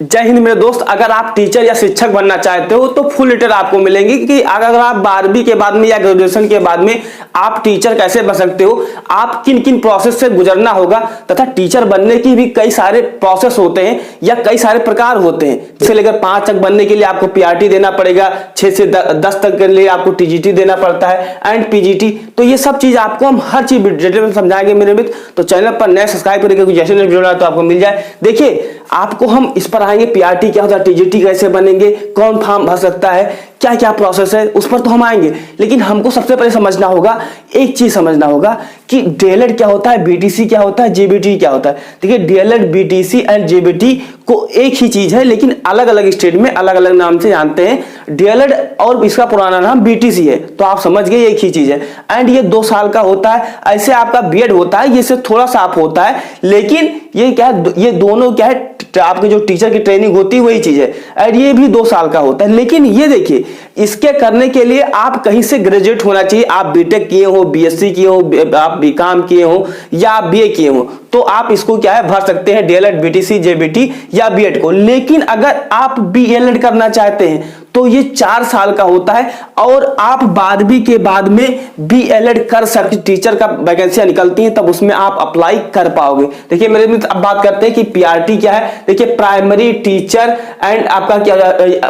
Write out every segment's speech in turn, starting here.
जय हिंद मेरे दोस्त। अगर आप टीचर या शिक्षक बनना चाहते हो तो फुल डिटेल आपको मिलेंगी कि अगर आप 12वीं के बाद में या ग्रेजुएशन के बाद में आप टीचर कैसे बन सकते हो, आप किन किन प्रोसेस से गुजरना होगा, तथा टीचर बनने की भी कई सारे प्रोसेस होते हैं या कई सारे प्रकार होते हैं। जैसे लेकर 5 तक बनने के लिए आपको पीआरटी देना पड़ेगा, 6 से 10 तक के लिए आपको टीजीटी देना पड़ता है एंड पीजीटी। तो ये सब चीज आपको हम हर चीज डिटेल में समझाएंगे मेरे मित्र। तो चैनल पर नए सब्सक्राइब करके जैसे वीडियो तो आपको मिल जाए। देखिए आपको हम इस पर आएंगे, पीआरटी क्या होता है, टीजीटी कैसे बनेंगे, कौन फॉर्म भर सकता है, क्या क्या प्रोसेस है, उस पर तो हम आएंगे। लेकिन हमको सबसे पहले समझना होगा, एक चीज समझना होगा कि डीएलएड क्या होता है, बीटीसी क्या होता है, जेबीटी क्या होता है। देखिए डीएलएड, बीटीसी एंड जेबीटी को एक ही चीज है, लेकिन अलग अलग स्टेट में अलग अलग नाम से जानते हैं। डीएलएड और इसका पुराना नाम बीटीसी है, तो आप समझ गए एक ही चीज है। एंड ये 2 साल का होता है। ऐसे आपका बीएड होता है, ये से थोड़ा सा आप होता है, लेकिन ये क्या है, ये दोनों क्या है, आपके जो टीचर की ट्रेनिंग होती है वही चीज है। एंड ये भी 2 साल का होता है। लेकिन ये देखिए, इसके करने के लिए आप कहीं से ग्रेजुएट होना चाहिए। आप बीटेक किए हो, बीएससी किए हो, आप बीकॉम किए हो या आप बीए किए हो, तो आप इसको क्या है भर सकते हैं, डीएलएड, बीटीसी, जेबीटी या बीएड को। लेकिन अगर आप बीएलएड करना चाहते हैं तो ये 4 साल का होता है और आप 12वीं के बाद में बीएलएड कर सकते। टीचर का वैकेंसियां निकलती हैं तब उसमें आप अप्लाई कर पाओगे। देखिए मेरे मित्र, अब बात करते हैं कि पीआरटी क्या है। देखिए प्राइमरी टीचर एंड आपका क्या,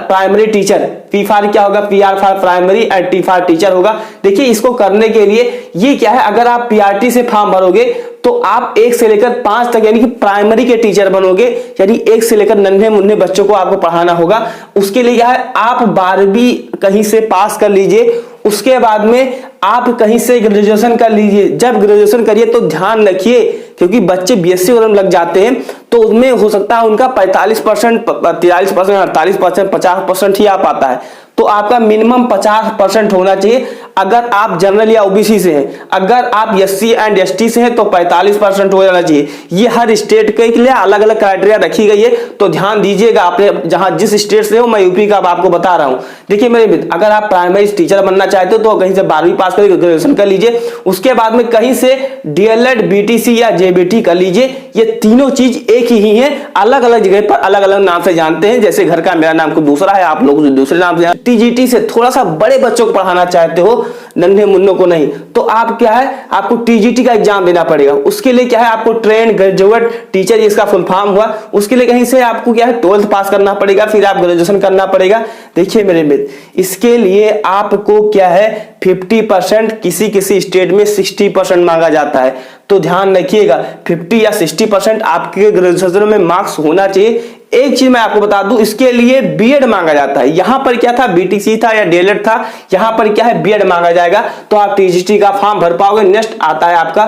प्राइमरी टीचर, पी फॉर क्या होगा, PR for primary and T for teacher होगा। देखिए इसको करने के लिए ये क्या है, अगर आप पीआरटी से फॉर्म भरोगे तो आप 1 से लेकर 5 तक यानी कि प्राइमरी के टीचर बनोगे। यानी 1 से लेकर नन्हे मुन्ने बच्चों को आपको पढ़ाना होगा। उसके लिए क्या है, आप 12वीं कहीं से पास कर लीजिए, उसके बाद में आप कहीं से ग्रेजुएशन कर लीजिए। जब ग्रेजुएशन करिए तो ध्यान रखिए, क्योंकि बच्चे बीएससी वगैरह में लग जाते हैं तो उसमें हो सकता है उनका 45%, 43%, 48%, 50% ही आ पाता है। तो आपका मिनिमम 50% होना चाहिए। अगर आप जनरल या ओबीसी से हैं, अगर आप एससी एंड एसटी से हैं तो 45% हो जाना चाहिए। ये हर स्टेट के लिए अलग अलग क्राइटेरिया रखी गई है, तो ध्यान दीजिएगा। आपने जहां जिस स्टेट से हो, मैं यूपी का आपको बता रहा हूं। देखिए मेरे मित्र, अगर आप प्राइमरी टीचर बनना चाहते हो तो कहीं से 12वीं पास करके ग्रेजुएशन कर लीजिए। उसके बाद में कहीं से डीएलएड, बीटीसी या जेबीटी कर लीजिए। ये तीनों चीज एक ही है, अलग अलग जगह पर अलग अलग नाम से जानते हैं। जैसे घर का मेरा नाम को दूसरा है, आप लोग दूसरे नाम से। टीजीटी से थोड़ा सा बड़े बच्चों को पढ़ाना चाहते हो, नन्हे मुन्नों को नहीं, तो आप क्या है, आपको टीजीटी का एग्जाम देना पड़ेगा। उसके लिए क्या है, आपको ट्रेन ग्रेजुएट टीचर, इसका फुल फॉर्म हुआ। उसके लिए कहीं से आपको क्या है, 12th पास करना पड़ेगा, फिर आप ग्रेजुएशन करना पड़ेगा। देखिए मेरे मित्र, इसके लिए आपको क्या है, 50%, किसी स्टेट में 60% मांगा जाता है। तो ध्यान रखिएगा, 50 या 60% आपके ग्रेजुएशन में मार्क्स होना चाहिए। एक चीज मैं आपको बता दूं, इसके लिए बीएड मांगा जाता है। यहां पर क्या था, बीटीसी था या डीएलएड था, यहां पर क्या है, बीएड मांगा जाएगा, तो आप टीजीटी का फॉर्म भर पाओगे। नेक्स्ट आता है आपका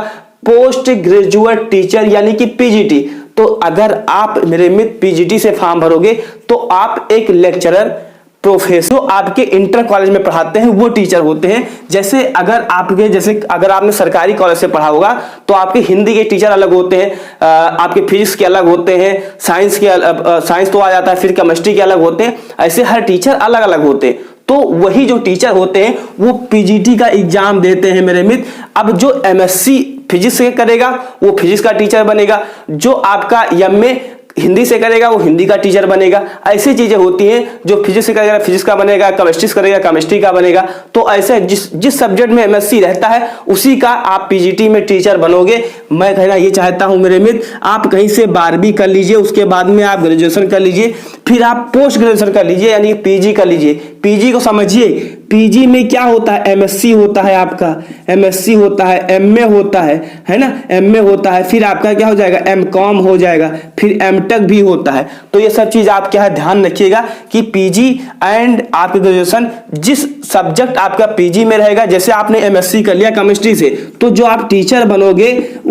पोस्ट ग्रेजुएट टीचर यानी कि पीजीटी। तो अगर आप मेरे मित्र पीजीटी से फॉर्म भरोगे तो आप एक लेक्चरर, प्रोफेसर आपके इंटर कॉलेज में पढ़ाते हैं वो टीचर होते हैं। जैसे अगर आपने सरकारी कॉलेज से पढ़ा होगा तो आपके हिंदी के टीचर अलग होते हैं, आपके फिजिक्स के अलग होते हैं, साइंस तो आ जाता है, फिर केमिस्ट्री के अलग होते हैं। ऐसे हर टीचर अलग अलग होते हैं। तो वही जो टीचर होते हैं वो पीजीटी का एग्जाम देते हैं मेरे मित्र। अब जो एमएससी फिजिक्स से करेगा वो फिजिक्स का टीचर बनेगा, जो आपका एमए हिंदी से करेगा वो हिंदी का टीचर बनेगा। ऐसी चीजें होती हैं, जो फिजिक्स से करेगा फिजिक्स का बनेगा, केमिस्ट्री से करेगा केमिस्ट्री का बनेगा। तो ऐसे जिस सब्जेक्ट में एमएससी रहता है उसी का आप पीजीटी में टीचर बनोगे। मैं कहना ये चाहता हूं मेरे मित्र, आप कहीं से 12वीं कर लीजिए, उसके बाद में आप ग्रेजुएशन कर लीजिए, फिर आप पोस्ट ग्रेजुएशन कर लीजिए यानी पीजी कर लीजिए। पीजी को समझिए, पीजी में क्या होता है, एमएससी होता है, आपका एमएससी होता है, एमए होता है ना, एमए होता है, फिर आपका क्या हो जाएगा, एमकॉम हो जाएगा, फिर एमटेक भी होता है। तो ये सब चीज आप क्या है ध्यान रखिएगा कि पीजी एंड आपके ग्रेजुएशन जिस सब्जेक्ट आपका पीजी में रहेगा। जैसे आपने एमएससी कर लिया केमिस्ट्री से, तो जो आप टीचर बनोगे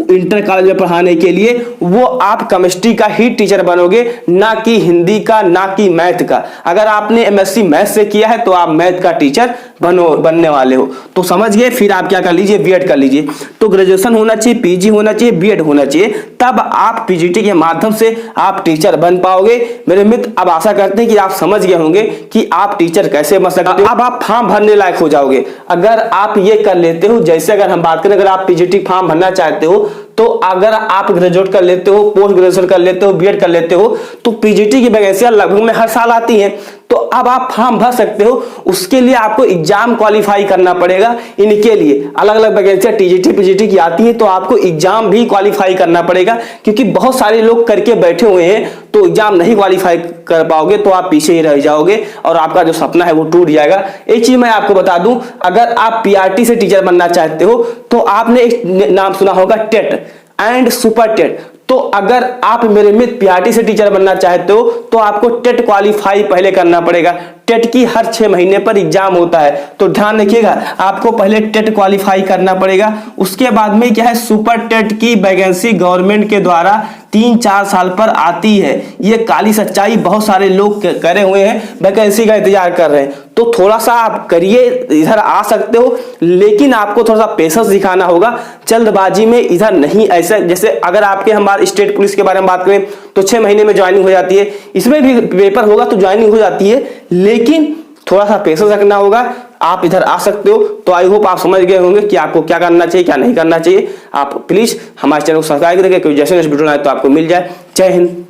इंटर कॉलेज में पढ़ाने के लिए वो आप केमिस्ट्री का ही टीचर बनोगे, ना कि हिंदी का, ना कि मैथ का। अगर आपने एमएससी मैथ से किया गया है तो आप मैथ का टीचर बनने वाले हो। तो समझ गए, फिर आप क्या कर लीजिए, बीएड कर लीजिए। तो ग्रेजुएशन होना चाहिए, पीजी होना चाहिए, बीएड होना चाहिए, तब आप पीजीटी के माध्यम से आप टीचर बन पाओगे। मेरे मित्र, अब आशा करते हैं कि आप समझ गए होंगे कि आप टीचर कैसे बन सकते हो। अब आप फॉर्म भरने लायक हो जाओगे अगर आप ये कर लेते हो। जैसे अगर हम बात करें, अगर आप पीजीटी फॉर्म भरना चाहते हो तो अगर आप ग्रेजुएट कर लेते हो, पोस्ट ग्रेजुएशन कर लेते हो, बीएड कर लेते हो, तो पीजीटी की वैकेंसियां लगभग में हर साल आती हैं। तो अब आप फॉर्म भर सकते हो। उसके लिए आपको एग्जाम क्वालिफाई करना पड़ेगा। इनके लिए अलग अलग वैकेंसियां टीजीटी पीजीटी की आती हैं, तो आपको एग्जाम भी क्वालिफाई करना पड़ेगा, क्योंकि बहुत सारे लोग करके बैठे हुए हैं। तो एग्जाम नहीं क्वालिफाई कर पाओगे तो आप पीछे ही रह जाओगे और आपका जो सपना है वो टूट जाएगा। एक चीज मैं आपको बता दूं, अगर आप पीआरटी से टीचर बनना चाहते हो तो आपने एक नाम सुना होगा, टेट एंड सुपर टेट। तो अगर आप मेरे मित्र पीआरटी से टीचर बनना चाहते हो तो आपको टेट क्वालिफाई पहले करना पड़ेगा। टेट की हर 6 महीने पर एग्जाम होता है, तो ध्यान रखिएगा, आपको पहले टेट क्वालिफाई करना पड़ेगा। उसके बाद में क्या है, सुपर टेट की वैकेंसी गवर्नमेंट के द्वारा 3-4 साल पर आती है। ये काली सच्चाई, बहुत सारे लोग करे हुए हैं, वैकेंसी का इंतजार कर रहे हैं। तो थोड़ा सा आप करिए, इधर आ सकते हो, लेकिन आपको थोड़ा सा पेशेंस दिखाना होगा। जल्दबाजी में इधर नहीं, ऐसे जैसे अगर आपके हमारे स्टेट पुलिस के बारे में बात करें तो 6 महीने में ज्वाइनिंग हो जाती है, इसमें भी पेपर होगा तो ज्वाइनिंग हो जाती है, लेकिन थोड़ा सा पेशेंस रखना होगा। आप इधर आ सकते हो। तो आई होप आप समझ गए होंगे कि आपको क्या करना चाहिए, क्या नहीं करना चाहिए। आप प्लीज हमारे चैनल को सब्सक्राइब करेंगे, कोई जैसे वीडियो आए तो आपको मिल जाए। जय हिंद,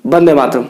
वंदे मातरम।